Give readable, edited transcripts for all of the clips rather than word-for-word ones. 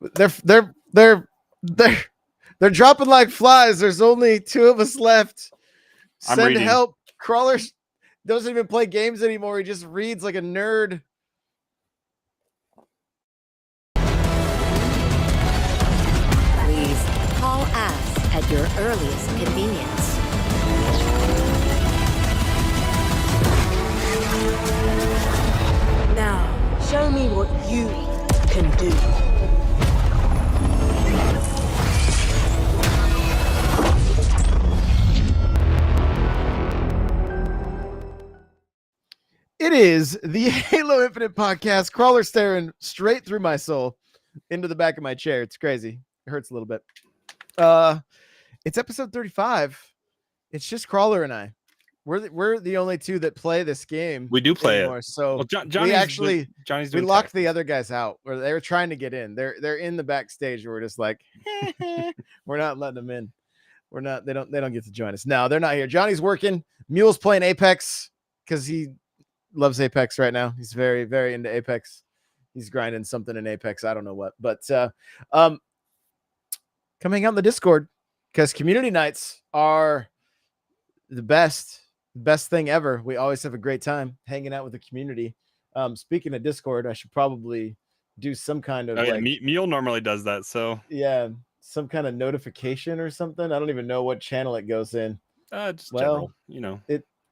They're they're dropping like flies. There's only two of us left. Send help. Crawler doesn't even play games anymore. He just reads like a nerd. Please call us at your earliest convenience. Now, show me what you can do. It is the Halo Infinite podcast. Crawler staring straight through my soul into the back of my chair. It's crazy. It hurts a little bit. It's episode 35. It's just Crawler and I. We're the only two that play this game. We do play anymore, it. So well, we locked the other guys out. Or they were trying to get in. They're in the backstage. We're just like, we're not letting them in. We're not. They don't get to join us. No, they're not here. Johnny's working. Mule's playing Apex because he loves Apex right now. He's very, very into Apex. He's grinding something in Apex. I don't know what, but coming out in the Discord because community nights are the best thing ever. We always have a great time hanging out with the community. Speaking of Discord, I should probably do some kind of Mule normally does that. So yeah, some kind of notification or something. I don't even know what channel it goes in. Just general,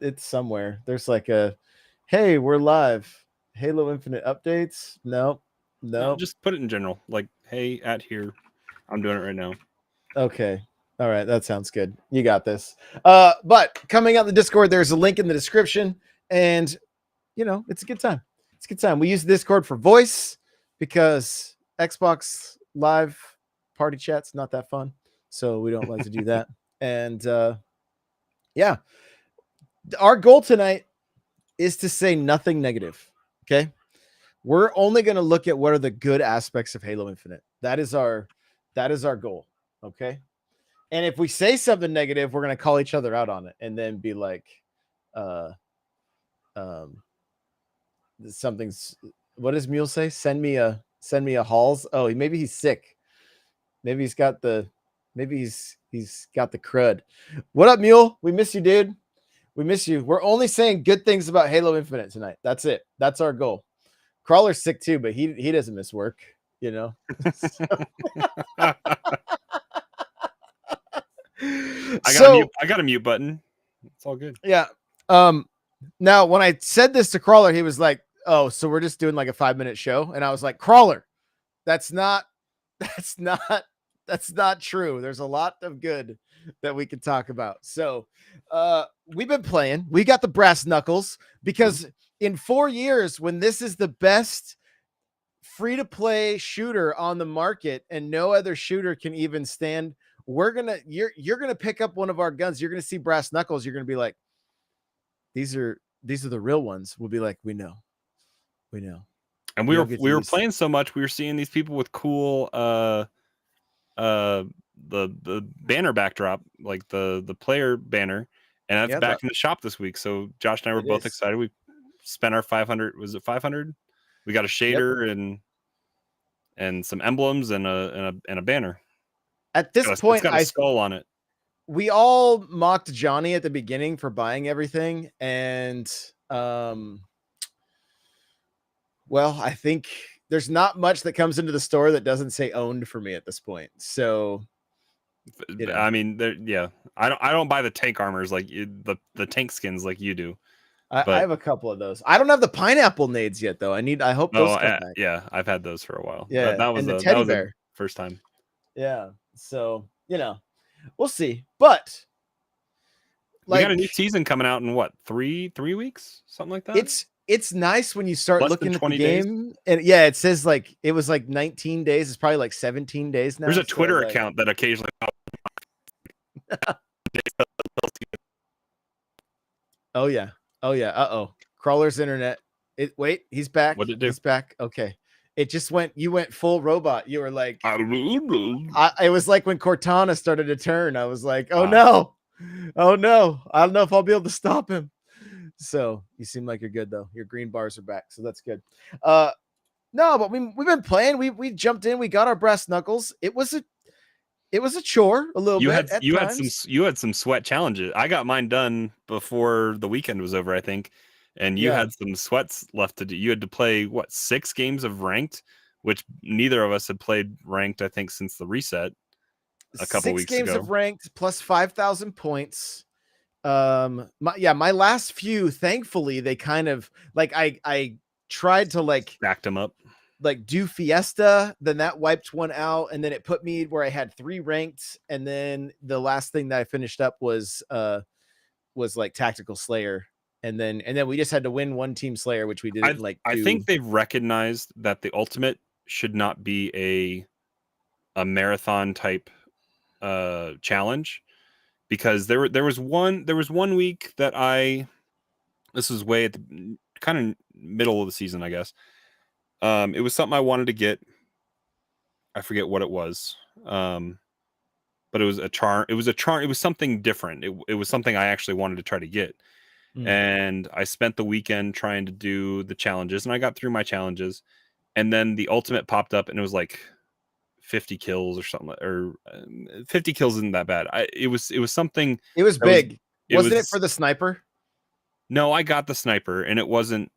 it's somewhere. There's like a, hey, we're live. Halo Infinite updates. No, just put it in general. Like, hey, at here. I'm doing it right now. Okay. All right. That sounds good. You got this. But coming out the Discord, there's a link in the description. And, it's a good time. It's a good time. We use Discord for voice because Xbox Live party chat's not that fun. So we don't like to do that. And, yeah. Our goal tonight is to say nothing negative. Okay. We're only going to look at what are the good aspects of Halo Infinite. That is our goal. Okay. And if we say something negative, we're going to call each other out on it and then be like, something's, what does Mule say? Send me a Halls. Oh, maybe he's sick. Maybe he's got the crud. What up, Mule? We miss you, dude. We miss you. We're only saying good things about Halo Infinite tonight. That's it. That's our goal. Crawler's sick too, but he doesn't miss work, I got a mute button. It's all good. Yeah. Now when I said this to Crawler, he was like, "Oh, so we're just doing like a 5-minute show?" And I was like, "Crawler, that's not true. There's a lot of good that we can talk about." So, we've been playing. We got the brass knuckles because in 4 years, when this is the best free-to-play shooter on the market and no other shooter can even stand, you're gonna pick up one of our guns. You're gonna see brass knuckles. You're gonna be like, these are the real ones. We'll be like, we know. And we were playing so much, we were seeing these people with cool the banner backdrop, like the player banner, and that's back in the shop this week. So Josh and I were both excited. We spent our 500. Was it 500? We got a shader and some emblems and a banner. At this point, it's got a skull on it. We all mocked Johnny at the beginning for buying everything, and well, I think there's not much that comes into the store that doesn't say owned for me at this point. So, I mean, I don't buy the tank armors like the tank skins like you do. I have a couple of those. I don't have the pineapple nades yet, though. I hope those come back. Yeah, I've had those for a while. Yeah, that was the teddy bear the first time. Yeah, so we'll see. But we got a new season coming out in what, three weeks, something like that. It's nice when you start looking at the game, and it says like it was like 19 days. It's probably like 17 days now. There's a Twitter account that occasionally. Oh yeah. Uh-oh. Crawler's internet. Wait, he's back. What did it do? He's back. Okay. It just you went full robot. You were like, it was like when Cortana started to turn. I was like, oh no. I don't know if I'll be able to stop him. So you seem like you're good though. Your green bars are back. So that's good. No, but we've been playing. We jumped in. We got our brass knuckles. It was a chore a little bit. You had some sweat challenges. I got mine done before the weekend was over, I think, and you had some sweats left to do. You had to play 6 games of ranked, which neither of us had played ranked, I think, since the reset a couple weeks ago. 6 games of ranked plus 5,000 points. My last few, thankfully, they kind of like I tried to like backed them up, like do Fiesta, then that wiped one out, and then it put me where I had 3 ranked, and then the last thing that I finished up was like Tactical Slayer, and then we just had to win one team Slayer, which we didn't I think they've recognized that the ultimate should not be a marathon type challenge, because there was one week that this was way at the kind of middle of the season, I guess. It was something I wanted to get. I forget what it was. But it was a charm. It was something different. It was something I actually wanted to try to get. And I spent the weekend trying to do the challenges, and I got through my challenges, and then the ultimate popped up, and it was like 50 kills or something, or 50 kills isn't that bad. It was something. It was big. Wasn't it for the sniper? No, I got the sniper, and it wasn't.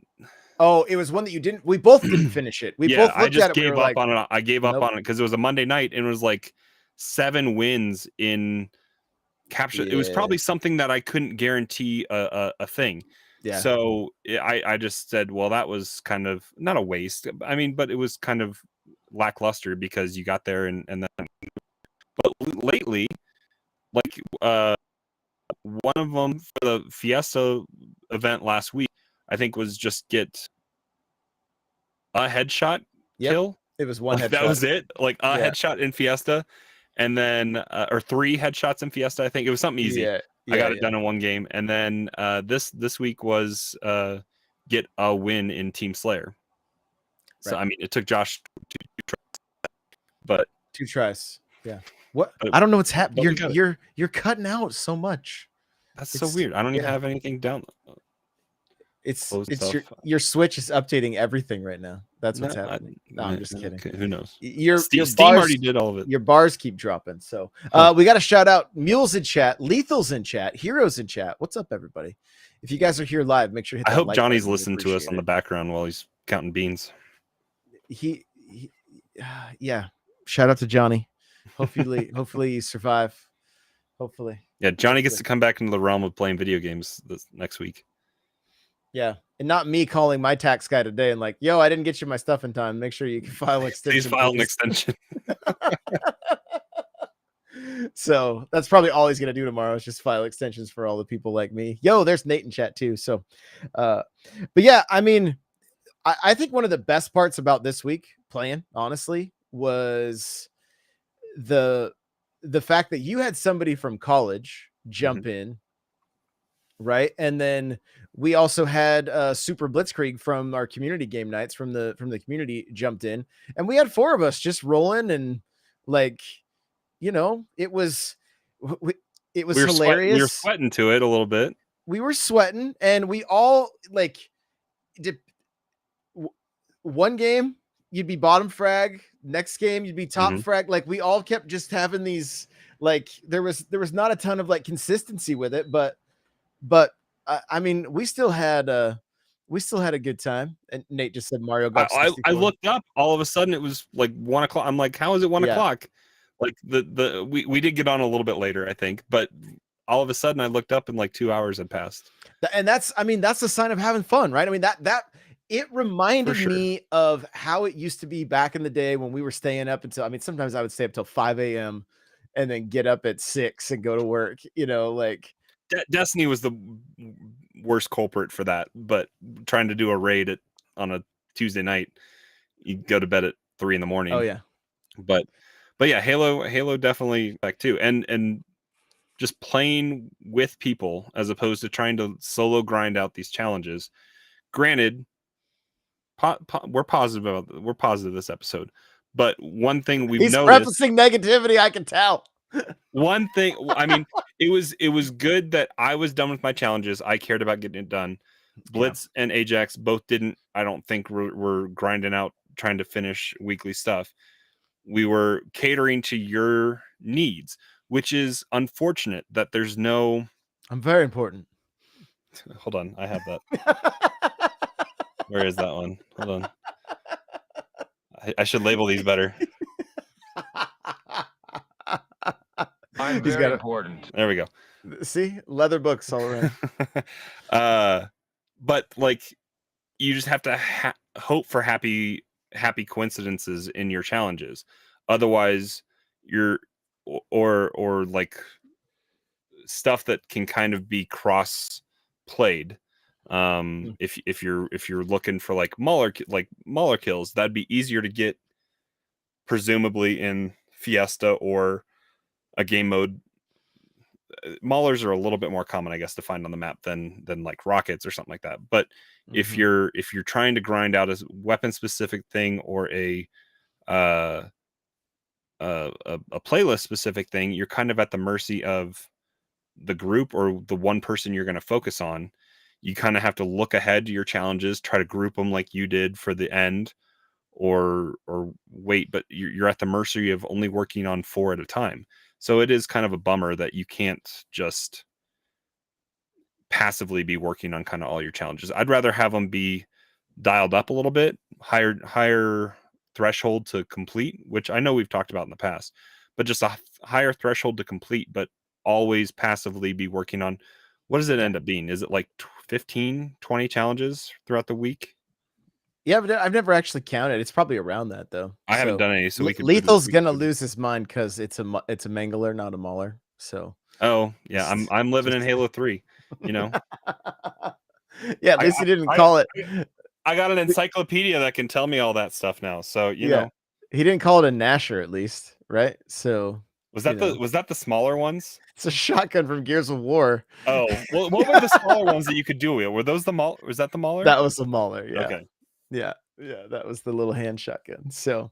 Oh, it was one that you didn't. We both didn't finish it. We both looked I just at it. Gave up on it. I gave up on it because it was a Monday night, and it was like 7 wins in capture. It was probably something that I couldn't guarantee a thing. Yeah. So I just said, well, that was kind of not a waste. I mean, but it was kind of lackluster because you got there and then. But lately, like one of them for the Fiesta event last week, I think, was just get a headshot kill. It was one headshot. That was it. Like a headshot in Fiesta, and then or 3 headshots in Fiesta. I think it was something easy. I got it done in one game, and then this week was get a win in Team Slayer. So I mean, it took Josh 2 tries, but 2 tries. Yeah. What? I don't know what's happening. You're cutting out so much. It's so weird. I don't even have anything down. It's your Switch is updating everything right now. That's what's happening. No, I'm just kidding. Okay, who knows? Steam bars, already did all of it. Your bars keep dropping. So we got to shout out Mules in chat, Lethal's in chat, Heroes in chat. What's up, everybody? If you guys are here live, make sure you hit that I hope like Johnny's button. listening to us on the background while he's counting beans. Yeah. Shout out to Johnny. Hopefully you survive. Hopefully. Yeah, Johnny gets to come back into the realm of playing video games this next week. Yeah, and not me calling my tax guy today and like, yo, I didn't get you my stuff in time. Make sure you can file an extension. Please file an extension. So that's probably all he's gonna do tomorrow is just file extensions for all the people like me. Yo, there's Nate in chat too. So, but yeah, I mean, I think one of the best parts about this week playing, honestly, was the fact that you had somebody from college jump in, right? And then we also had Super Blitzkrieg from our community game nights from the community jumped in, and we had 4 of us just rolling, and like, you know, it was hilarious. We were sweating to it a little bit. We were sweating, and we all like did one game you'd be bottom frag, next game you'd be top frag. Like we all kept just having these, like there was not a ton of like consistency with it, but I mean, we still had a good time. And Nate just said Mario got I looked up, all of a sudden it was like 1 o'clock. I'm like, how is it 1 o'clock? Like we did get on a little bit later, I think, but all of a sudden I looked up and like 2 hours had passed. And that's a sign of having fun, right? I mean, that it reminded me of how it used to be back in the day when we were staying up until, I mean, sometimes I would stay up till 5 a.m. and then get up at 6 and go to work, you know, like Destiny was the worst culprit for that, but trying to do a raid on a Tuesday night, you go to bed at 3 a.m. Oh yeah. But yeah, Halo definitely back too. And just playing with people as opposed to trying to solo grind out these challenges. Granted, we're positive this episode, but one thing we've noticed, prefacing negativity, I can tell. One thing, I mean, it was good that I was done with my challenges. I cared about getting it done. Blitz and Ajax both didn't. I don't think were grinding out trying to finish weekly stuff. We were catering to your needs, which is unfortunate that there's no. I'm very important. Hold on, I have that. Where is that one? Hold on. I should label these better. I'm very important. There we go. See, leather books all around. But like, you just have to hope for happy coincidences in your challenges. Otherwise, you're or like stuff that can kind of be cross played. If you're looking for like Mauler kills, that'd be easier to get presumably in Fiesta or a game mode. Maulers are a little bit more common, I guess, to find on the map than like rockets or something like that. But if you're trying to grind out a weapon specific thing or a playlist specific thing, you're kind of at the mercy of the group or the one person you're going to focus on. You kind of have to look ahead to your challenges, try to group them like you did for the end, or wait, but you're at the mercy of only working on 4 at a time. So it is kind of a bummer that you can't just passively be working on kind of all your challenges. I'd rather have them be dialed up a little bit, higher threshold to complete, which I know we've talked about in the past, but just a higher threshold to complete, but always passively be working on. What does it end up being? Is it like 15, 20 challenges throughout the week? Yeah, but I've never actually counted. It's probably around that though. I haven't done any. So Lethal's gonna lose his mind because it's a mangler, not a mauler. So. Oh yeah, I'm living in Halo 3. You know. Yeah, at least he didn't call it. I got an encyclopedia that can tell me all that stuff now. So you know. He didn't call it a Gnasher, at least, right? So. Was that the smaller ones? It's a shotgun from Gears of War. Oh, well, what were the smaller ones that you could do? Were those the Mauler? Was that the Mauler? That was the Mauler, yeah. Okay. Yeah, that was the little hand shotgun. So,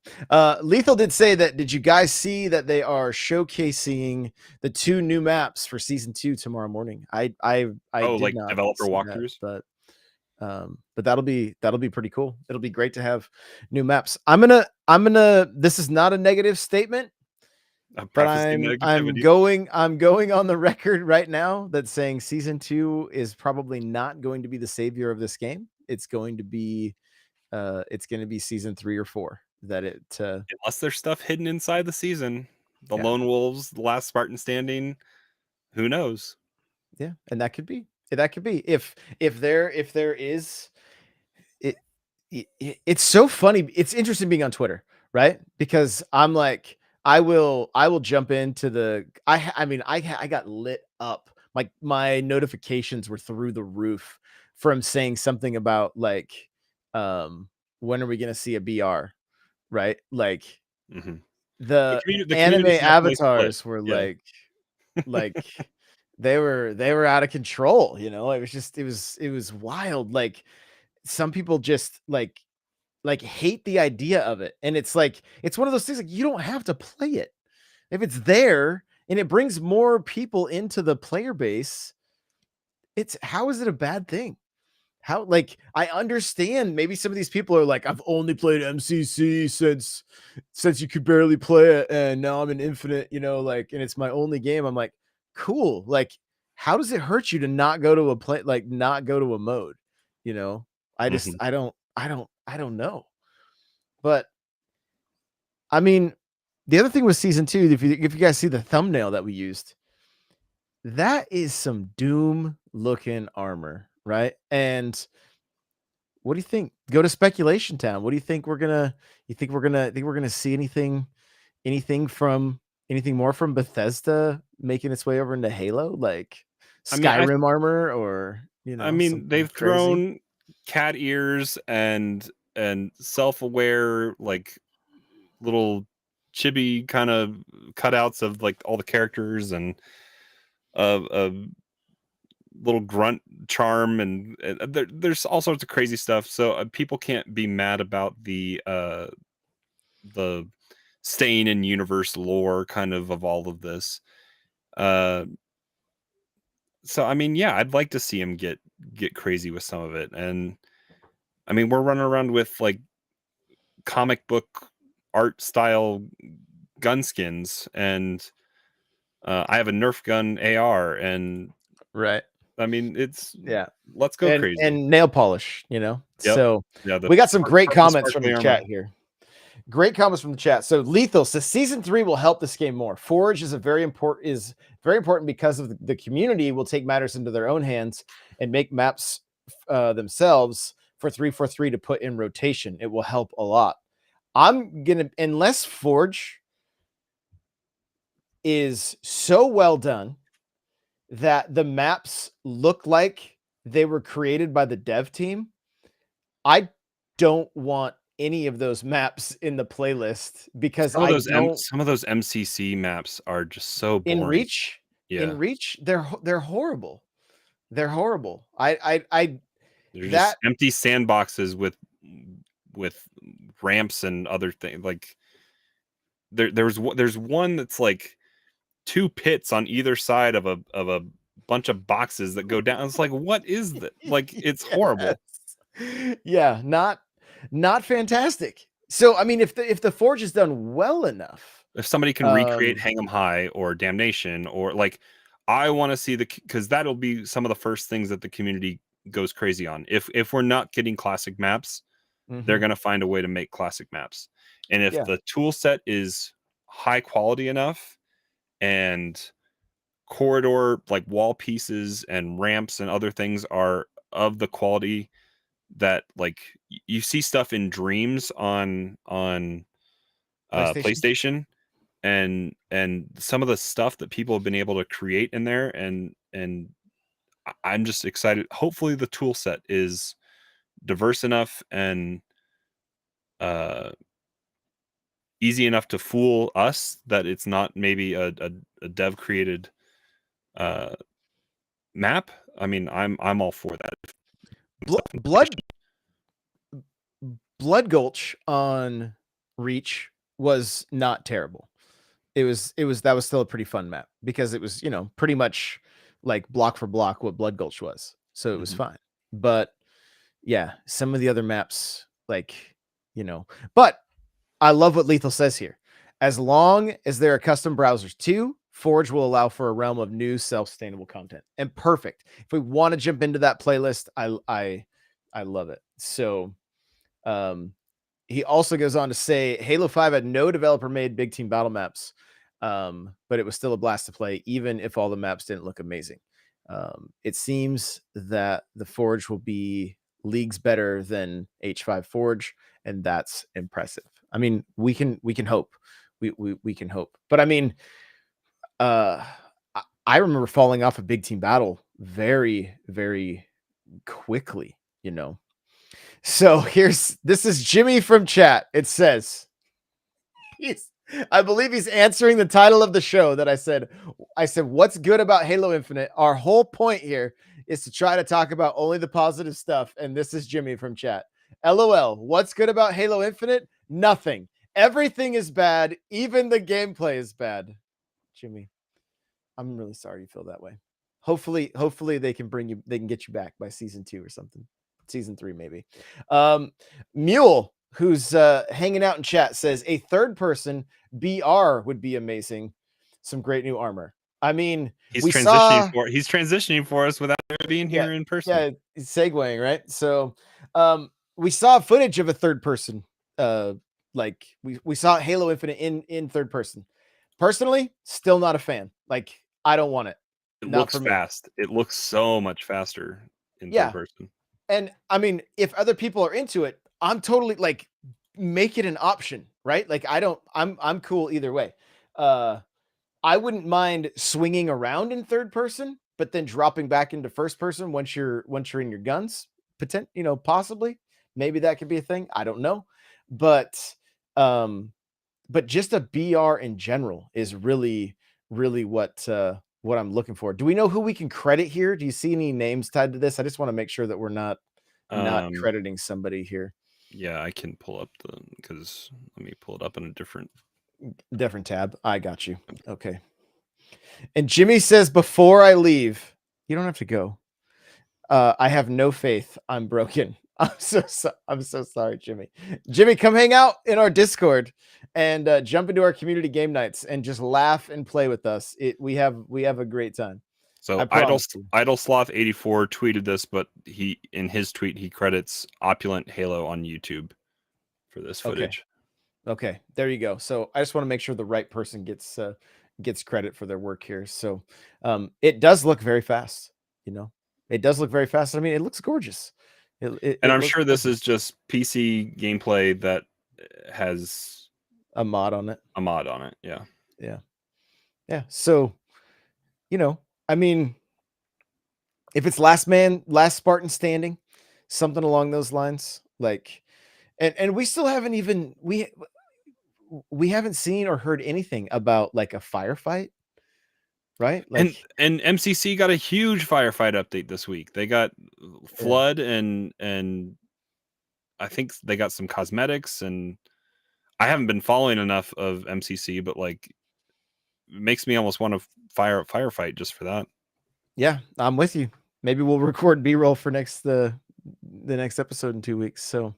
Lethal did say that. Did you guys see that they are showcasing the 2 new maps for season 2 tomorrow morning? I did like not developer see walkthroughs, that, but that'll be pretty cool. It'll be great to have new maps. I'm gonna. This is not a negative statement. But I'm going on the record right now that saying season 2 is probably not going to be the savior of this game. It's going to be season 3 or 4 that it unless there's stuff hidden inside the season, the Lone Wolves, the last Spartan standing, who knows? Yeah, and that could be if there is it's so funny. It's interesting being on Twitter, right? Because I'm like, I will jump into I got lit up. Like my notifications were through the roof from saying something about like, when are we going to see a BR? Right. Like the anime avatars were like they were out of control. You know, it was wild. Like some people just like hate the idea of it. And it's like, it's one of those things like you don't have to play it. If it's there and it brings more people into the player base, how is it a bad thing? How, like, I understand maybe some of these people are like, I've only played MCC since you could barely play it. And now I'm an infinite, you know, like, and it's my only game. I'm like, cool. Like, how does it hurt you to not go to not go to a mode? You know, I don't know. But I mean, the other thing with season 2, if you guys see the thumbnail that we used, that is some Doom looking armor, right? And what do you think? Go to Speculation Town. What do you think we're gonna see anything more from Bethesda making its way over into Halo, like Skyrim armor, or you know? I mean, they've thrown cat ears and self-aware like little chibi kind of cutouts of like all the characters and a little grunt charm and there's all sorts of crazy stuff. So people can't be mad about the staying in universe lore kind of all of this. So I mean, yeah, I'd like to see him get crazy with some of it. And I mean, we're running around with like comic book art style gun skins, and I have a Nerf gun AR, and right. I mean, it's let's go and, crazy. And nail polish, you know. Yep. So Yeah, we got some great comments from the armor. chat here. Great comments from the chat. So Lethal says season 3 will help this game more. Forge is very important because of the community will take matters into their own hands and make maps themselves for 343 to put in rotation. It will help a lot. I'm gonna, unless Forge is so well done that the maps look like they were created by the dev team, I don't want any of those maps in the playlist because some of those MCC maps are just so boring. In Reach, they're horrible. They're horrible. They're just empty sandboxes with ramps and other things. Like there's one that's like 2 pits on either side of a bunch of boxes that go down. It's like, what is that? Like, it's horrible. Yeah, not fantastic. So I mean, if the Forge is done well enough, if somebody can recreate Hang 'em High or Damnation, or like, I want to see because that'll be some of the first things that the community goes crazy on. If we're not getting classic maps, they're gonna find a way to make classic maps. And if the tool set is high quality enough, and corridor like wall pieces and ramps and other things are of the quality that, like, you see stuff in Dreams on PlayStation, and some of the stuff that people have been able to create in there, and I'm just excited. Hopefully the tool set is diverse enough and easy enough to fool us that it's not maybe a dev created map. I mean, I'm all for that. Blood Gulch on Reach was not terrible. That was still a pretty fun map because it was, pretty much like block for block what Blood Gulch was. So it was fine. But yeah, some of the other maps, like, but I love what Lethal says here. As long as there are custom browsers too, Forge will allow for a realm of new self-sustainable content. And perfect. If we want to jump into that playlist, I love it. So he also goes on to say Halo 5 had no developer made big team battle maps. But it was still a blast to play, even if all the maps didn't look amazing. It seems that the Forge will be leagues better than H5 Forge, and that's impressive. I mean, we can hope. We can hope. But I mean, I remember falling off a big team battle very, very quickly, So this is Jimmy from chat. It says I believe he's answering the title of the show that I said, what's good about Halo Infinite? Our whole point here is to try to talk about only the positive stuff. And this is Jimmy from chat. LOL. What's good about Halo Infinite? Nothing. Everything is bad. Even the gameplay is bad. Jimmy, I'm really sorry you feel that way. Hopefully they can get you back by season 2 or something. Season 3, maybe. Mule, who's hanging out in chat, says a third person BR would be amazing. Some great new armor. I mean, he's transitioning for us without being here in person. Yeah, he's segueing, right? So we saw footage of a third person. Like we saw Halo Infinite in third person. Personally, still not a fan. Like, I don't want it. It looks fast. It looks so much faster in third person. And I mean, if other people are into it, I'm totally like, make it an option, right? Like, I'm cool either way. I wouldn't mind swinging around in third person, but then dropping back into first person once you're in your guns. Possibly, maybe that could be a thing. I don't know, but just a BR in general is really, really what I'm looking for. Do we know who we can credit here? Do you see any names tied to this? I just want to make sure that we're not crediting somebody here. Yeah, I can pull up because let me pull it up in a different tab. I got you. Okay. And Jimmy says, before I leave, you don't have to go. I have no faith. I'm broken. I'm so sorry, Jimmy. Jimmy, come hang out in our Discord and jump into our community game nights and just laugh and play with us. We have a great time. So Idle Sloth 84 tweeted this, but in his tweet he credits Opulent Halo on YouTube for this footage. Okay, there you go. So I just want to make sure the right person gets credit for their work here. So it does look very fast. It does look very fast. I mean, it looks gorgeous. I'm sure this is just PC gameplay that has a mod on it. Yeah. So, I mean, if it's last Spartan standing, something along those lines, like, and we still haven't even we haven't seen or heard anything about like a firefight, right? Like, and MCC got a huge firefight update this week. They got flood and I think they got some cosmetics, and I haven't been following enough of MCC, but like, it makes me almost want to firefight just for that. Yeah, I'm with you. Maybe we'll record B-roll for the next episode in 2 weeks. So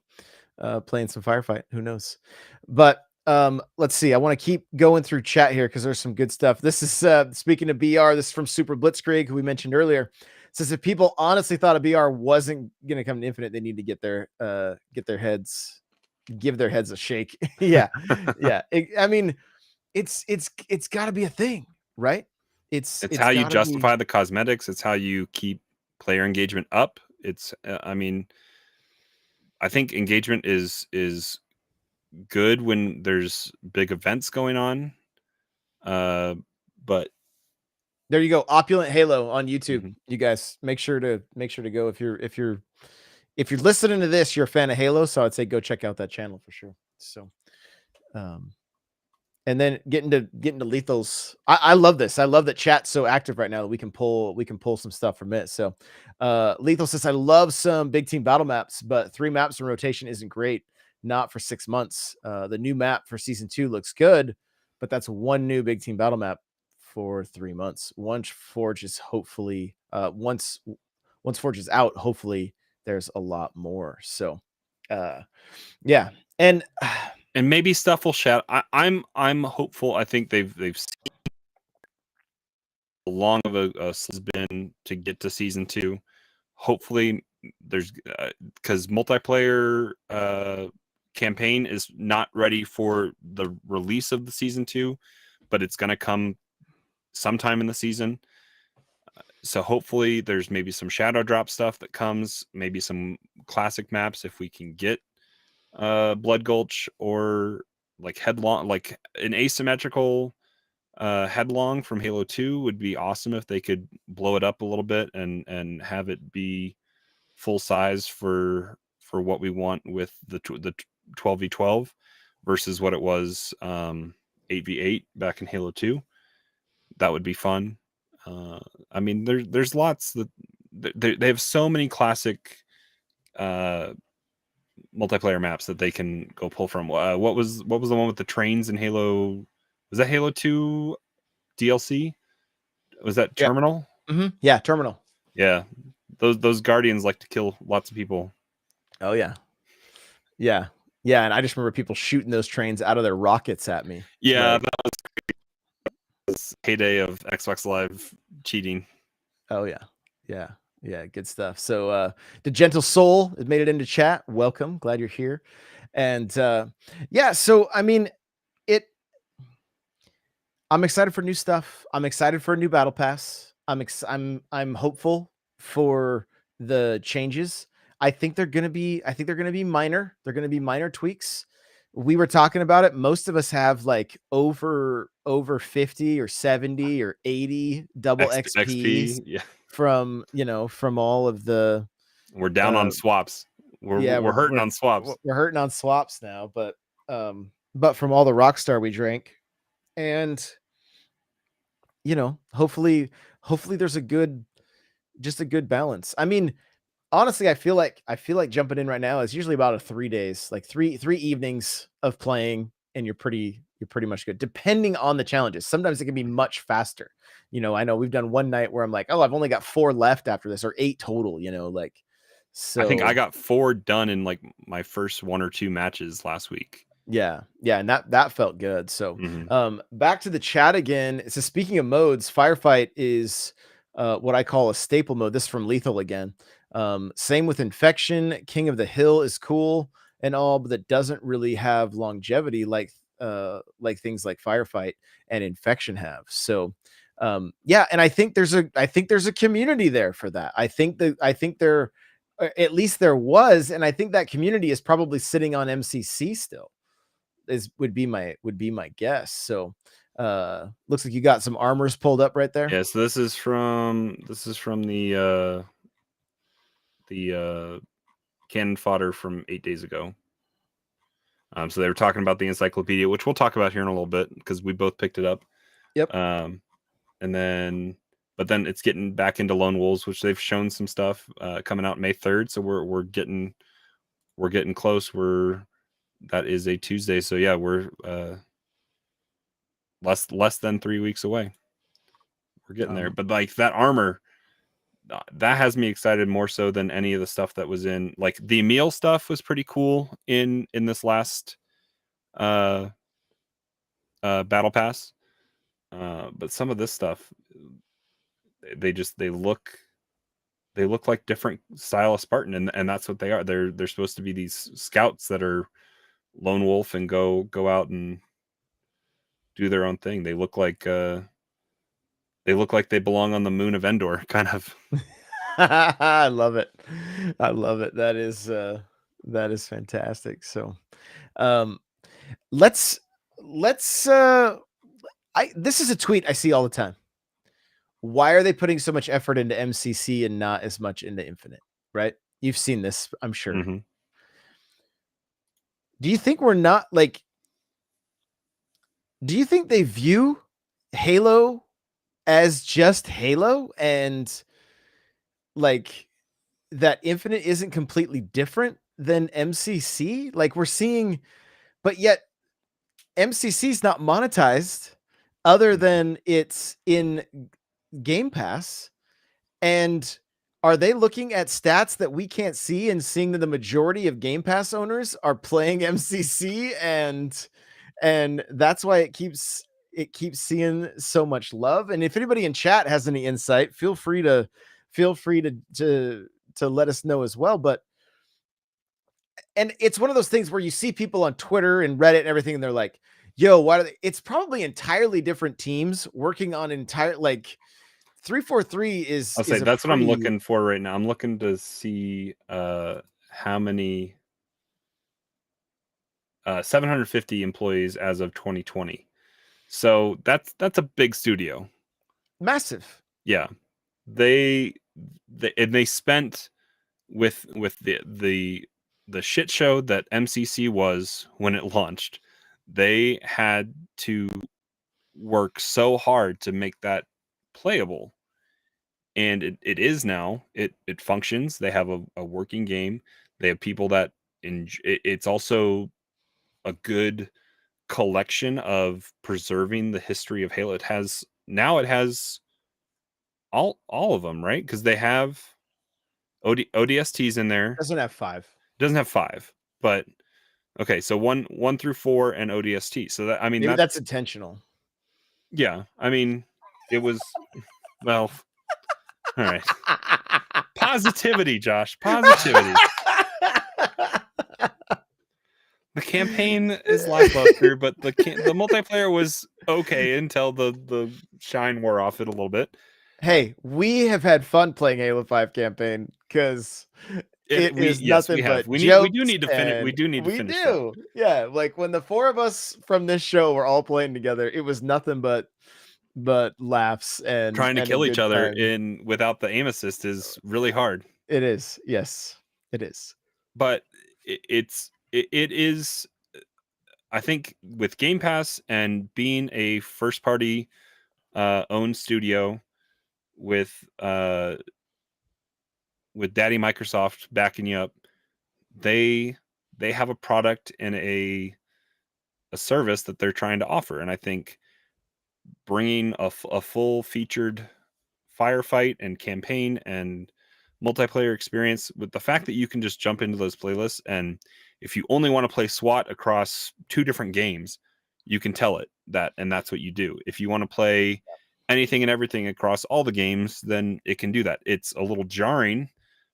playing some firefight, who knows? But let's see. I want to keep going through chat here because there's some good stuff. This is speaking of BR, this is from Super Blitzkrieg, who we mentioned earlier. It says if people honestly thought a BR wasn't going to come to Infinite, they need to give their heads a shake. Yeah. I mean, it's got to be a thing, right? It's how you justify the cosmetics. It's how you keep player engagement up. It's I mean, I think engagement is good when there's big events going on. But there you go. Opulent Halo on YouTube. Mm-hmm. You guys make sure to go if you're listening to this, you're a fan of Halo. So I'd say go check out that channel for sure. So, and then getting to Lethal's. I love this. I love that chat's so active right now that we can pull some stuff from it. So Lethal says, I love some big team battle maps, but 3 maps in rotation isn't great. Not for 6 months. The new map for season 2 looks good, but that's 1 new big team battle map for 3 months. Once Forge is hopefully once Forge is out, hopefully there's a lot more. So yeah. And maybe stuff will shadow. I'm hopeful. I think they've seen how long of a has been to get to season 2. Hopefully there's because multiplayer campaign is not ready for the release of the season 2, but it's going to come sometime in the season. So hopefully there's maybe some shadow drop stuff that comes, maybe some classic maps if we can get Blood Gulch or like Headlong, like an asymmetrical Headlong from Halo 2 would be awesome if they could blow it up a little bit and have it be full size for what we want with the 12v12 versus what it was 8v8 back in Halo 2. That would be fun. I mean, there's lots that they have so many classic multiplayer maps that they can go pull from. What was the one with the trains in Halo? Was that Halo 2 DLC? Was that Terminal? Yeah. Mm-hmm. Yeah, Terminal. Yeah, those Guardians like to kill lots of people. Oh yeah. And I just remember people shooting those trains out of their rockets at me. Yeah, that was great. Heyday of Xbox Live cheating. Oh yeah, good stuff. So the Gentle Soul has made it into chat. Welcome, glad you're here. And so I mean, I'm excited for new stuff. I'm excited for a new battle pass. I'm hopeful for the changes. I think they're gonna be minor. They're gonna be minor tweaks. We were talking about it. Most of us have like over 50 or 70 or 80 double XPs from all of the. We're down on swaps. We're hurting on swaps. We're hurting on swaps now, but from all the Rockstar we drank, and hopefully there's a good balance. I mean, honestly, I feel like jumping in right now is usually about 3 days, like three evenings of playing, and you're pretty much good, depending on the challenges. Sometimes it can be much faster. I know we've done one night where I'm like, oh, I've only got 4 left after this, or 8 total. So I think I got 4 done in like my first 1 or 2 matches last week. Yeah, and that felt good. So Mhm. back to the chat again. So speaking of modes, Firefight is what I call a staple mode. This is from Lethal again. Same with Infection. King of the Hill is cool and all, but that doesn't really have longevity like things like Firefight and Infection have. So yeah, and I think there's a community there for that. I think there at least there was, and I think that community is probably sitting on MCC still. Would be my guess. So looks like you got some armors pulled up right there. Yeah, so this is from the cannon fodder from 8 days ago. So they were talking about the encyclopedia, which we'll talk about here in a little bit because we both picked it up. Yep. And then it's getting back into Lone Wolves, which they've shown some stuff coming out May 3rd. So we're getting close. That is a Tuesday. So yeah, we're less than 3 weeks away. We're getting there. But like that armor, that has me excited more so than any of the stuff that was in, like the Emil stuff was pretty cool in this last battle pass. But some of this stuff, they look like different style of Spartan, and that's what they are. They're supposed to be these scouts that are lone wolf and go out and do their own thing. They look like they belong on the moon of Endor, kind of. I love it. That is fantastic. So let's this is a tweet I see all the time. Why are they putting so much effort into MCC and not as much into Infinite? Right? You've seen this, I'm sure. Mm-hmm. Do you think we're not like? Do you think they view Halo as just Halo, and like that Infinite isn't completely different than MCC? Like we're seeing, but yet MCC is not monetized other than it's in Game Pass. And are they looking at stats that we can't see and seeing that the majority of Game Pass owners are playing MCC, and that's why it keeps seeing so much love? And if anybody in chat has any insight, feel free to let us know as well. But and it's one of those things where you see people on Twitter and Reddit and everything, and they're like, yo, why are they? It's probably entirely different teams working on entire, like 343 is. I'll say that's what I'm looking for right now. I'm looking to see how many 750 employees as of 2020. So that's a big studio. Massive. Yeah. They spent with the shit show that MCC was when it launched. They had to work so hard to make that playable, and it is now. It functions. They have a working game. They have people that it's also a good collection of preserving the history of Halo. It has all of them, right? Because they have ODSTs in there. Doesn't have 5. Doesn't have 5, but okay. So 1 through 4 and ODST. So that, I mean, maybe that's intentional. Yeah, I mean, it was well. All right. Positivity, Josh. Positivity. The campaign is lackluster, but the multiplayer was okay until the shine wore off it a little bit. Hey, we have had fun playing Halo 5 campaign because it is nothing but jokes. We do need to finish. We do need to finish. We do. Yeah, like when the 4 of us from this show were all playing together, it was nothing but laughs and trying to kill each other without the aim assist is really hard. It is. Yes, it is. But it is, I think, with Game Pass and being a first party owned studio with Daddy Microsoft backing you up, they have a product and a service that they're trying to offer. And I think bringing a full featured firefight and campaign and multiplayer experience with the fact that you can just jump into those playlists, and if you only want to play SWAT across 2 different games, you can tell it that, and that's what you do. If you want to play anything and everything across all the games, then it can do that. It's a little jarring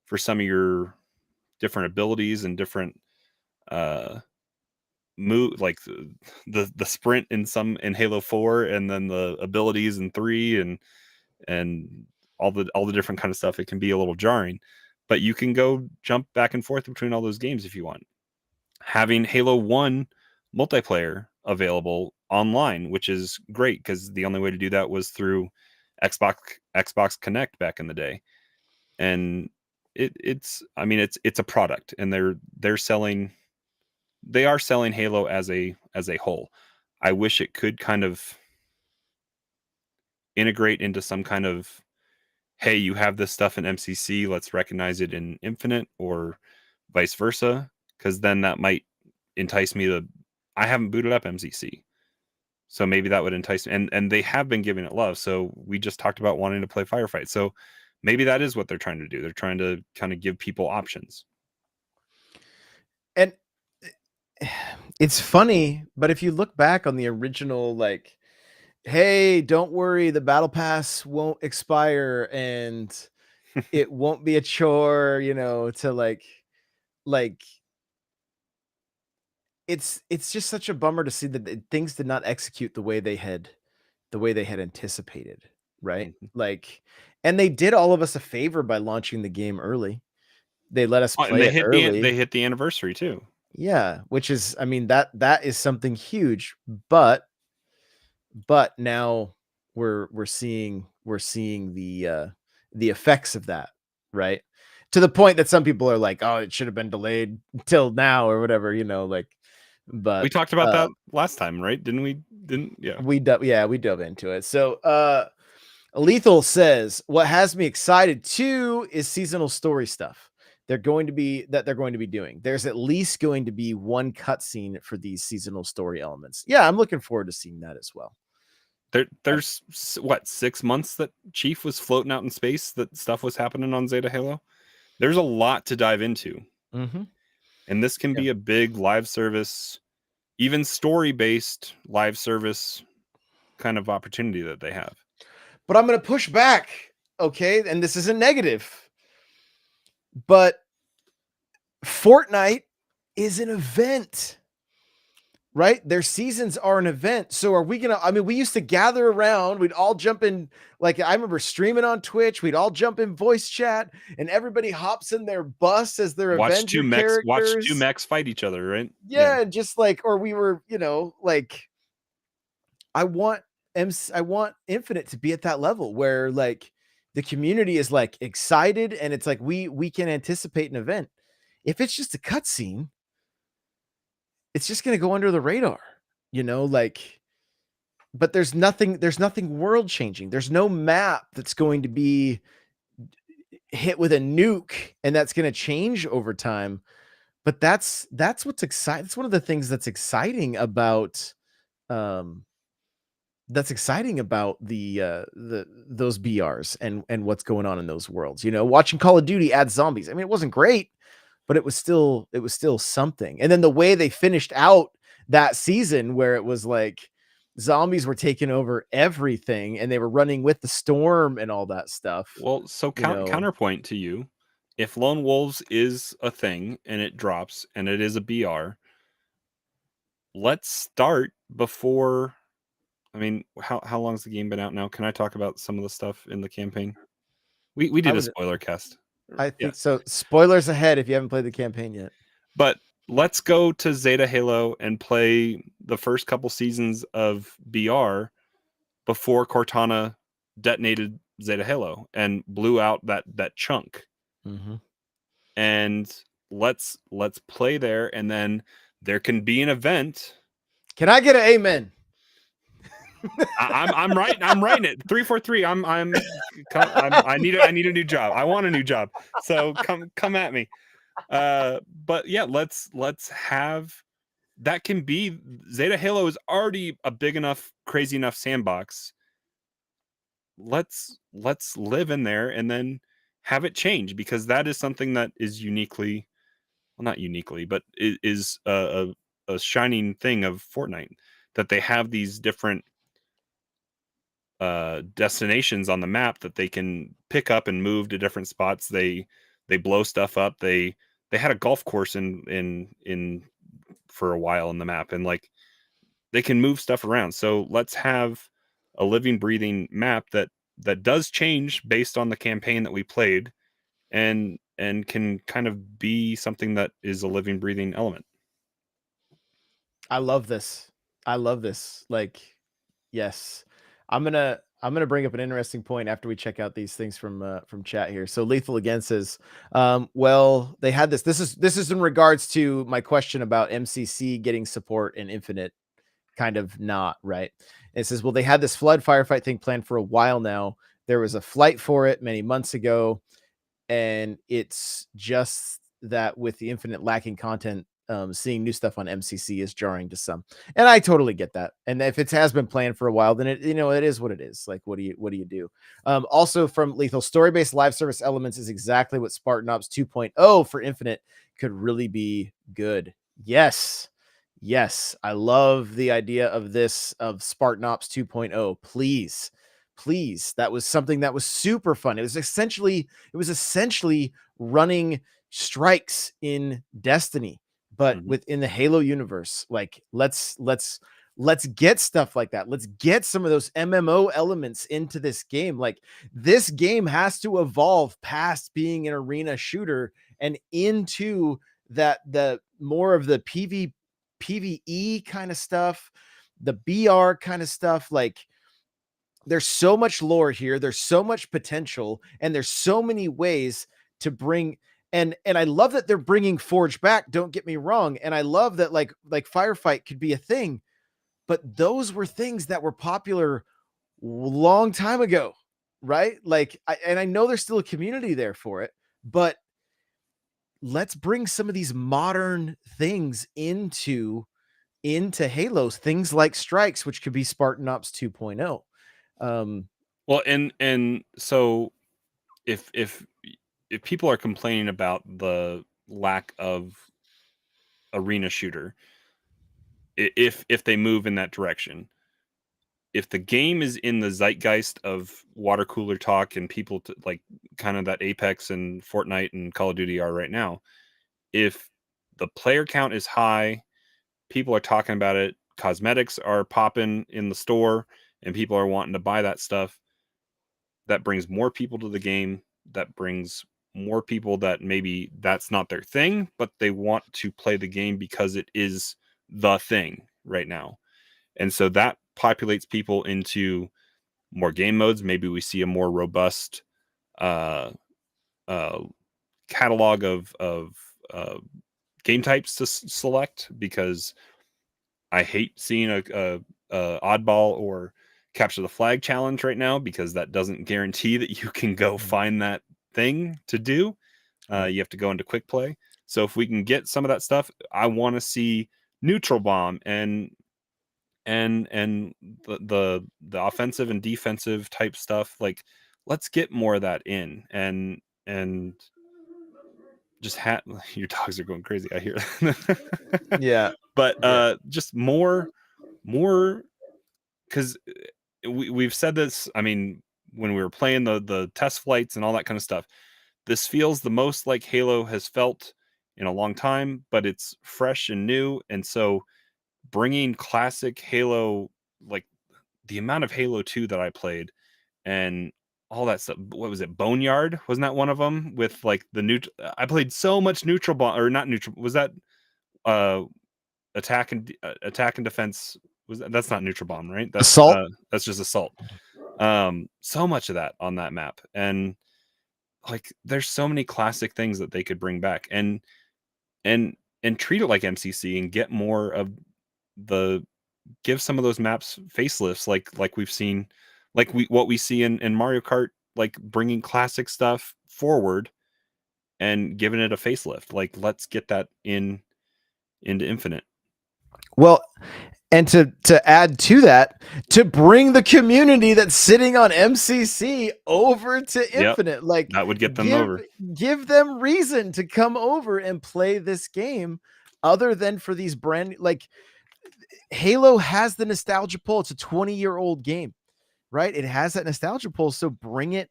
for some of your different abilities and different move, like the sprint in Halo 4, and then the abilities in 3, and all the different kind of stuff. It can be a little jarring, but you can go jump back and forth between all those games if you want. Having Halo 1 multiplayer available online, which is great, because the only way to do that was through Xbox Connect back in the day. And it's a product, and they are selling Halo as a whole. I wish it could kind of integrate into some kind of, hey, you have this stuff in MCC, let's recognize it in Infinite, or vice versa, because then that might entice me to. I haven't booted up MCC, so maybe that would entice me. And they have been giving it love. So we just talked about wanting to play Firefight. So maybe that is what they're trying to do. They're trying to kind of give people options. And it's funny, but if you look back on the original, like, hey, don't worry, the battle pass won't expire and it won't be a chore, to like it's just such a bummer to see that things did not execute the way they had anticipated, right? Like, and they did all of us a favor by launching the game early. They let us play it early. They hit the anniversary too. Yeah, which is, that is something huge, but now we're seeing the effects of that, right? To the point that some people are like, oh, it should have been delayed till now or whatever, but we talked about that last time, right? Didn't we? We dove into it. So Lethal says, what has me excited too is seasonal story stuff. They're going to be doing. There's at least going to be one cutscene for these seasonal story elements. Yeah, I'm looking forward to seeing that as well. There's what, 6 months that Chief was floating out in space, that stuff was happening on Zeta Halo. There's a lot to dive into. Mm-hmm. And this can be a big live service, even story-based live service kind of opportunity that they have. But I'm going to push back, okay? And this isn't negative. But Fortnite is an event, right? Their seasons are an event. So are we going to, we used to gather around. We'd all jump in. Like, I remember streaming on Twitch. We'd all jump in voice chat, and everybody hops in their bus as their Avenger characters. Watch 2 mechs fight each other, right? Yeah. Just like, or we were, like, I want Infinite to be at that level where, like, the community is like excited, and it's like we can anticipate an event. If it's just a cutscene, it's just going to go under the radar, like. But there's nothing world changing. There's no map that's going to be hit with a nuke and that's going to change over time. But that's what's exciting. That's one of the things that's exciting about those BRs and what's going on in those worlds. Watching Call of Duty add zombies. It wasn't great, but it was still something. And then the way they finished out that season, where it was like zombies were taking over everything and they were running with the storm and all that stuff. Well, so counterpoint to you, if Lone Wolves is a thing and it drops and it is a BR, let's start before. How long's the game been out now? Can I talk about some of the stuff in the campaign? We did a spoiler cast. I think so. Spoilers ahead if you haven't played the campaign yet. But let's go to Zeta Halo and play the first couple seasons of BR before Cortana detonated Zeta Halo and blew out that chunk. Mm-hmm. And let's play there, and then there can be an event. Can I get an amen? I'm writing it 343. I need a new job. I want a new job. So come at me. But yeah, let's have that. Can be Zeta Halo is already a big enough, crazy enough sandbox. Let's live in there, and then have it change, because that is something that is uniquely, well, not uniquely, but is a shining thing of Fortnite, that they have these different destinations on the map that they can pick up and move to different spots. They blow stuff up. They had a golf course in for a while in the map, and like they can move stuff around. So let's have a living, breathing map that does change based on the campaign that we played, and can kind of be something that is a living, breathing element. I love this. Like, yes, I'm gonna bring up an interesting point after we check out these things from chat here. So Lethal Again says, well, they had this. This is in regards to my question about MCC getting support in Infinite, kind of not right. It says, well, they had this flood firefight thing planned for a while now. There was a flight for it many months ago, and it's just that with the Infinite lacking content, seeing new stuff on MCC is jarring to some, and I totally get that. And if it has been planned for a while, then it is what it is. Like, what do you do? Also from Lethal, story-based live service elements is exactly what Spartan Ops 2.0 for Infinite could really be good. Yes, I love the idea of this, of Spartan Ops 2.0. Please, that was something that was super fun. It was essentially running strikes in Destiny, but within the Halo universe. Like, let's get stuff like that. Let's get some of those MMO elements into this game. Like, this game has to evolve past being an arena shooter and into the more of the PvE kind of stuff, the BR kind of stuff. Like, there's so much lore here, there's so much potential, and there's so many ways to bring. And I love that they're bringing Forge back, don't get me wrong, and I love that like Firefight could be a thing, but those were things that were popular long time ago, right? Like, I know there's still a community there for it, but let's bring some of these modern things into Halo's, things like strikes, which could be Spartan Ops 2.0. Well, and so if people are complaining about the lack of arena shooter, if they move in that direction, if the game is in the zeitgeist of water cooler talk and people like kind of that Apex and Fortnite and Call of Duty are right now, if the player count is high, people are talking about it, cosmetics are popping in the store, and people are wanting to buy that stuff, that brings more people to the game, that brings more people that maybe that's not their thing, but they want to play the game because it is the thing right now. And so that populates people into more game modes. Maybe we see a more robust catalog of game types to select, because I hate seeing a oddball or capture the flag challenge right now, because that doesn't guarantee that you can go find that thing to do. You have to go into quick play. So if we can get some of that stuff, I want to see neutral bomb and the offensive and defensive type stuff. Like, let's get more of that in, and just your dogs are going crazy, I hear. Yeah, but just more, because we've said this, I mean, when we were playing the test flights and all that kind of stuff, this feels the most like Halo has felt in a long time, but it's fresh and new. And so bringing classic Halo, like the amount of Halo 2 that I played and all that stuff. What was it? Boneyard? Wasn't that one of them with like I played so much neutral bomb, or not neutral. Was that attack and defense? That's not neutral bomb, right? That's assault. That's just assault. So much of that on that map, and like there's so many classic things that they could bring back and treat it like MCC and get more of give some of those maps facelifts, like we've seen, like what we see in Mario Kart, like bringing classic stuff forward and giving it a facelift. Like, let's get that into Infinite. Well, and to add to that, to bring the community that's sitting on MCC over to Infinite, like that would get them over. Give them reason to come over and play this game, other than for these brand like Halo has the nostalgia pull. It's a 20-year-old game, right? It has that nostalgia pull. So bring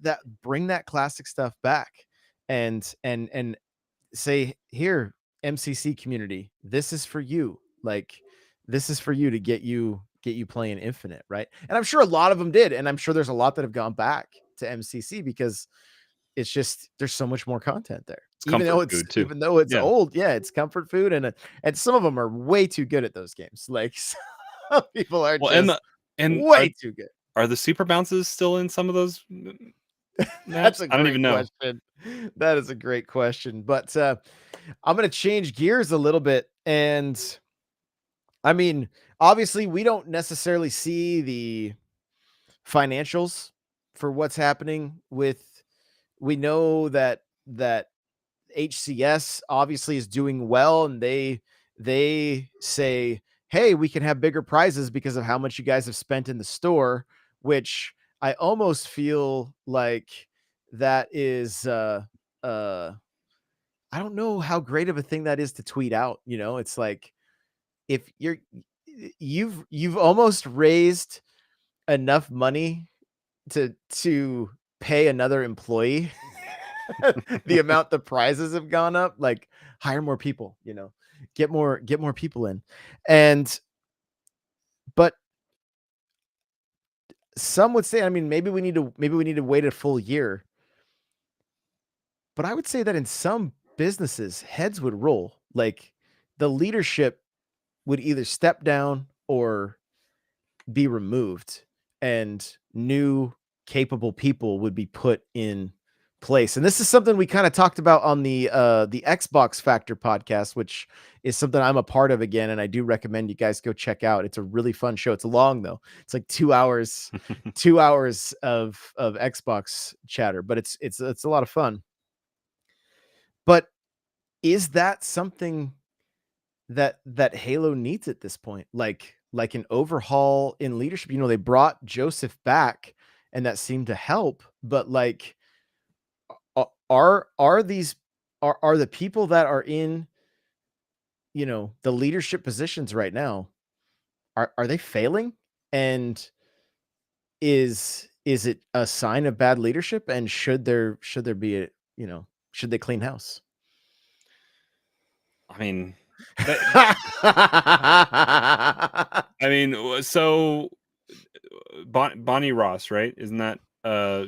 that classic stuff back, and say, here, MCC community, this is for you. Like, this is for you to get you playing Infinite, right? And I'm sure a lot of them did, and I'm sure there's a lot that have gone back to MCC because it's just there's so much more content there. Even though it's old, it's comfort food, and some of them are way too good at those games. Like some people are way too good. Are the super bounces still in some of those? That's I don't even know. Question. That is a great question, but I'm going to change gears a little bit. And I mean, obviously we don't necessarily see the financials for what's happening with, we know that HCS obviously is doing well, and they say, hey, we can have bigger prizes because of how much you guys have spent in the store, which I almost feel like that is I don't know how great of a thing that is to tweet out. You know, it's like if you've almost raised enough money to pay another employee the amount the prizes have gone up. Like, hire more people, you know, get more people in. But some would say, I mean, maybe we need to wait a full year. But I would say that in some businesses, heads would roll. Like, the leadership would either step down or be removed, and new capable people would be put in place. And this is something we kind of talked about on the Xbox Factor podcast, which is something I'm a part of again, and I do recommend you guys go check out. It's a really fun show. It's long though. It's like 2 hours, 2 hours of Xbox chatter, but it's a lot of fun. But is that something that Halo needs at this point? Like an overhaul in leadership? You know, they brought Joseph back and that seemed to help, but like, are the people that are in, you know, the leadership positions right now, are they failing? And is it a sign of bad leadership? And should there be a, you know, should they clean house? I mean, so Bonnie Ross, right? Isn't that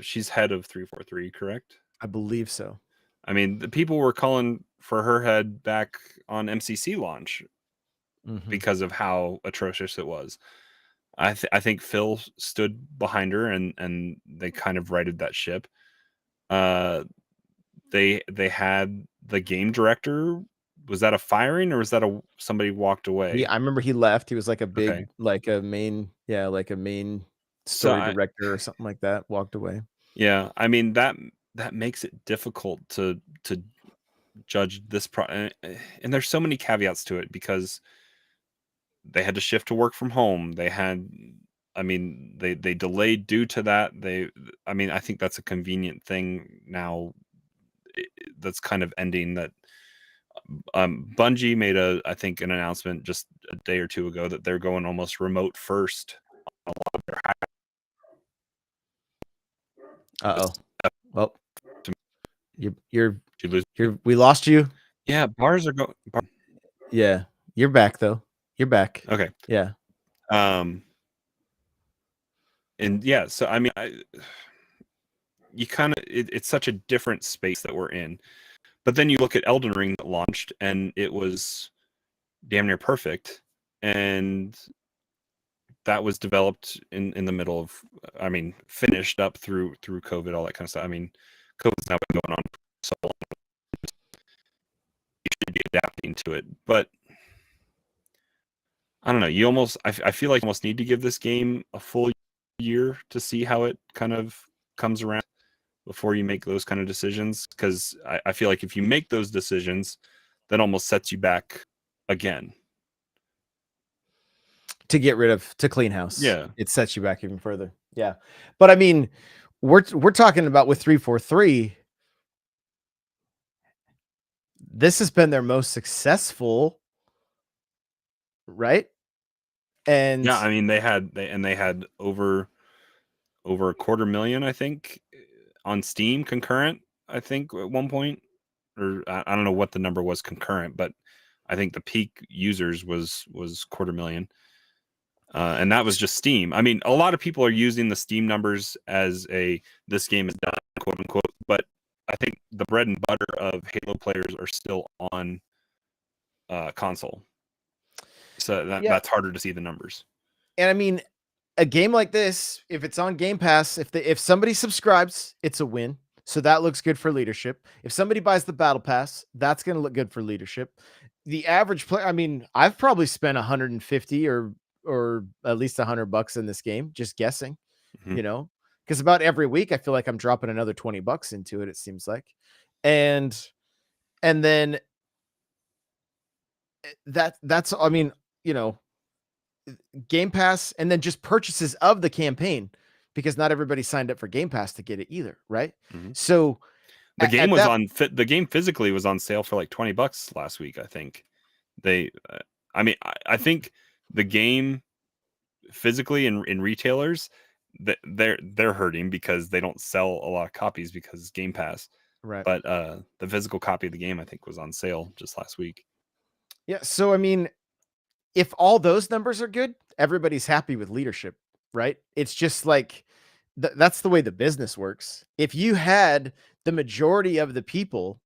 she's head of 343, correct? I believe so. I mean, the people were calling for her head back on MCC launch because of how atrocious it was. I think Phil stood behind her, and they kind of righted that ship. They had the game director. Was that a firing, or was that somebody walked away? Yeah, I remember he left. He was like a big, like a main story director or something like that. Walked away. Yeah, I mean that makes it difficult to judge this and there's so many caveats to it, because they had to shift to work from home. They delayed due to that. I think that's a convenient thing now that's kind of ending. That Bungie made an announcement just a day or two ago that they're going almost remote first on a lot of their well, we lost you. Yeah, bars are going. Yeah, you're back though. You're back. Okay. Yeah. And yeah, so I mean, it's such a different space that we're in. But then you look at Elden Ring that launched, and it was damn near perfect, and that was developed in the middle of, finished up through COVID, all that kind of stuff. I mean, COVID's now been going on for so long. You should be adapting to it, but I don't know. I feel like you almost need to give this game a full year to see how it kind of comes around before you make those kind of decisions, because I feel like if you make those decisions, that almost sets you back again. to get rid of, to clean house. Yeah. It sets you back even further. Yeah. But I mean, we're talking about with 343. This has been their most successful, right? And yeah, I mean they had over a 250,000, I think, on Steam concurrent, I think at one point, or I don't know what the number was concurrent, but I think the peak users was 250,000. And that was just Steam. I mean, a lot of people are using the Steam numbers as this game is done, quote unquote, but I think the bread and butter of Halo players are still on console. So that's harder to see the numbers. And I mean, a game like this, if it's on Game Pass, if somebody subscribes, it's a win. So that looks good for leadership. If somebody buys the battle pass, that's going to look good for leadership. The average player, I mean, I've probably spent 150 or at least $100 in this game, just guessing, you know, because about every week I feel like I'm dropping another $20 into it. It seems like, and then that's, I mean, you know, Game Pass, and then just purchases of the campaign, because not everybody signed up for Game Pass to get it either, right? So the game the game physically was on sale for like $20 last week. I think I mean, I think the game physically in retailers, they're hurting because they don't sell a lot of copies because it's Game Pass, right? But the physical copy of the game, I think, was on sale just last week. Yeah. So I mean, if all those numbers are good, everybody's happy with leadership, right? It's just like that's the way the business works. If you had the majority of the people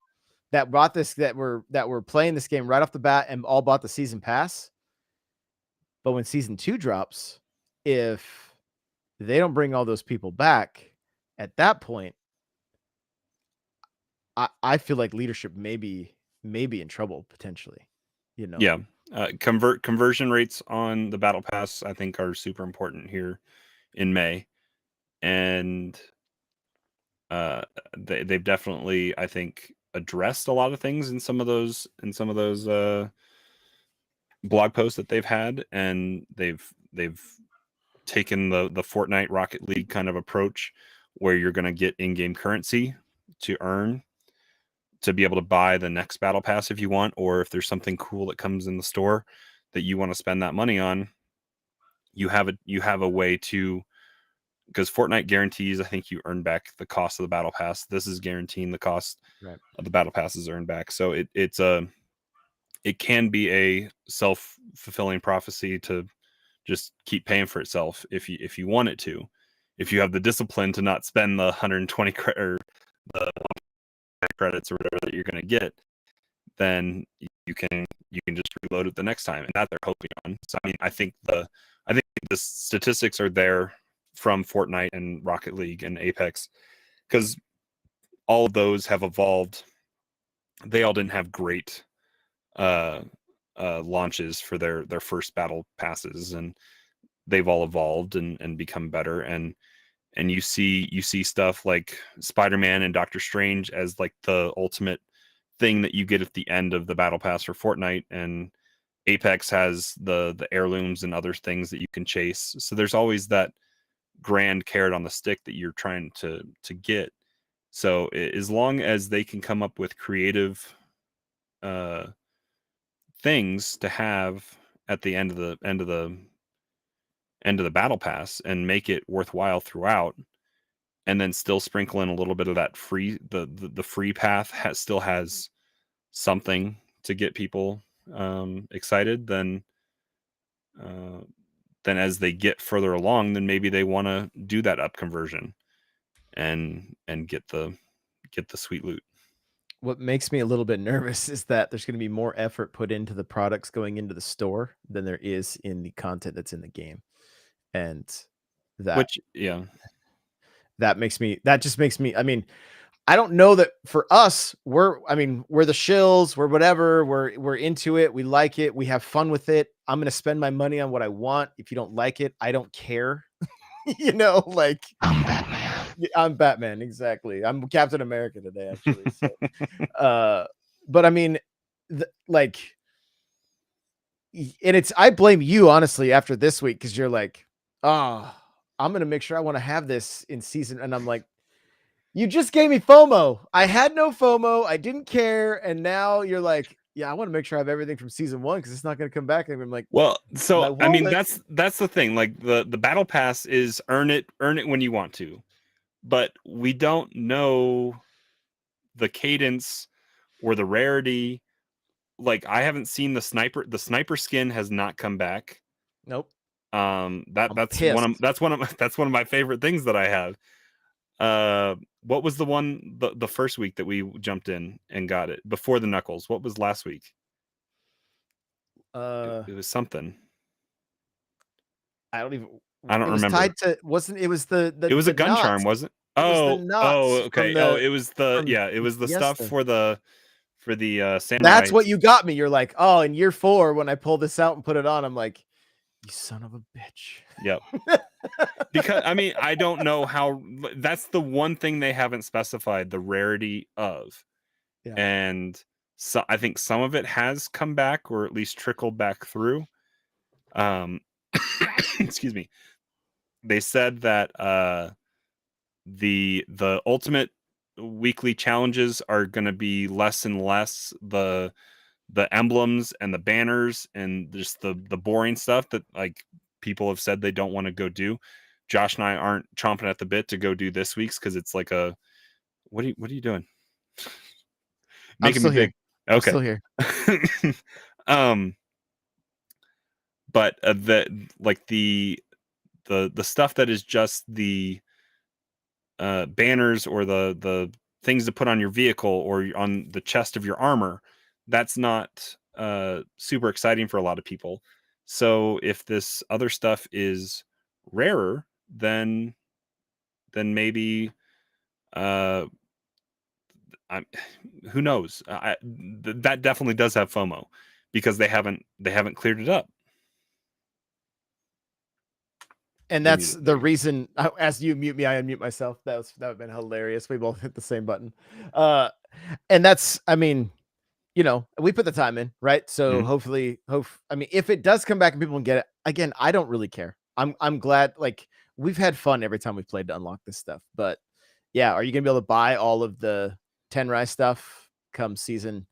that bought this, that were playing this game right off the bat and all bought the season pass, but when season 2 drops, if they don't bring all those people back at that point, I feel like leadership may be in trouble potentially, you know? Yeah. Conversion rates on the battle pass, I think, are super important here in May, and they've definitely, I think, addressed a lot of things in some of those blog posts that they've had, and they've taken the Fortnite Rocket League kind of approach where you're going to get in-game currency to earn to be able to buy the next battle pass if you want, or if there's something cool that comes in the store that you want to spend that money on, you have a way to, because Fortnite guarantees, I think, you earn back the cost of the battle pass. This is guaranteeing the cost of the battle passes earned back. So it can be a self-fulfilling prophecy to just keep paying for itself if you want it to. If you have the discipline to not spend the 120 or the credits or whatever that you're going to get, then you can just reload it the next time, and that they're hoping on. So I mean, I think the statistics are there from Fortnite and Rocket League and Apex, because all of those have evolved. They all didn't have great launches for their first battle passes, and they've all evolved and become better. And you see stuff like Spider-Man and Doctor Strange as like the ultimate thing that you get at the end of the battle pass for Fortnite, and Apex has the heirlooms and other things that you can chase. So there's always that grand carrot on the stick that you're trying to get. So as long as they can come up with creative things to have at the end of the battle pass and make it worthwhile throughout, and then still sprinkle in a little bit of that free, the free path still has something to get people excited, then as they get further along, then maybe they want to do that up conversion and get the sweet loot. What makes me a little bit nervous is that there's going to be more effort put into the products going into the store than there is in the content that's in the game. And that just makes me, I mean, I don't know that for us, we're the shills, we're whatever, we're into it, we like it, we have fun with it. I'm going to spend my money on what I want. If you don't like it, I don't care. You know, like I'm Batman, exactly. I'm Captain America today, actually. So, but I mean, like, I blame you honestly after this week because you're like, oh, I'm gonna make sure I want to have this in season, and I'm like, you just gave me FOMO. I had no FOMO. I didn't care, and now you're like, yeah, I want to make sure I have everything from season 1 because it's not gonna come back. And I'm like, well, so I mean, that's the thing. Like the battle pass is earn it when you want to, but we don't know the cadence or the rarity. Like I haven't seen the sniper skin has not come back. Nope. That's one of my favorite things that I have. What was the one the first week that we jumped in and got it before the Knuckles? What was last week? It was something. I don't remember. Tied to it was the it was a gun knots. charm, wasn't it? Okay. It was the stuff for the samurai. That's what you got me. You're like, oh, in year 4 when I pull this out and put it on, I'm like, you son of a bitch. Yep. Because I mean, I don't know how. That's the one thing they haven't specified the rarity of, and so I think some of it has come back or at least trickled back through. Excuse me. They said that the ultimate weekly challenges are going to be less and less the emblems and the banners and just the boring stuff that like people have said they don't want to go do. Josh and I aren't chomping at the bit to go do this week's because it's like a what are you doing? Making me big. Okay. I'm still here. But the stuff that is just the banners or the things to put on your vehicle or on the chest of your armor, that's not super exciting for a lot of people. So if this other stuff is rarer, then maybe who knows? That definitely does have FOMO because they haven't cleared it up. And that's the reason, as you mute me, I unmute myself. That would have been hilarious. We both hit the same button. And that's, I mean, we put the time in, right? So hopefully, I mean, if it does come back and people can get it, again, I don't really care. I'm glad, like, we've had fun every time we've played to unlock this stuff. But yeah, are you going to be able to buy all of the Tenrai stuff come season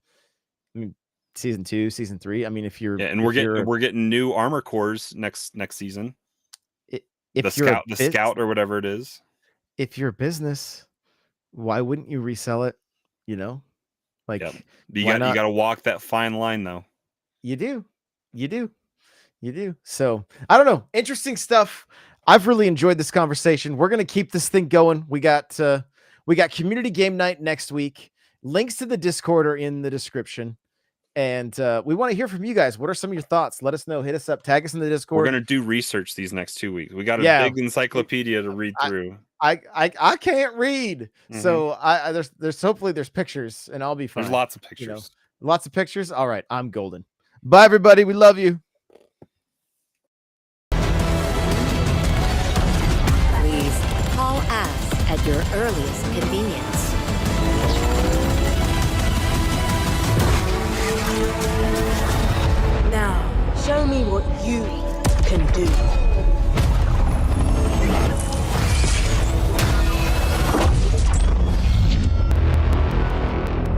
2, season 3? I mean, if you're... Yeah, and we're getting new armor cores next season. If the scout or whatever it is. If you're a business, why wouldn't you resell it? Like, yep. You got to walk that fine line though. You do. So I don't know. Interesting stuff. I've really enjoyed this conversation. We're going to keep this thing going. We got community game night next week. Links to the Discord are in the description. And we want to hear from you guys. What are some of your thoughts? Let us know. Hit us up. Tag us in the Discord. We're going to do research these next 2 weeks. We got a big encyclopedia to read through. I can't read. So there's hopefully there's pictures and I'll be fine. There's lots of pictures. Lots of pictures. All right. I'm golden. Bye, everybody. We love you. Please call us at your earliest convenience. Now, show me what you can do.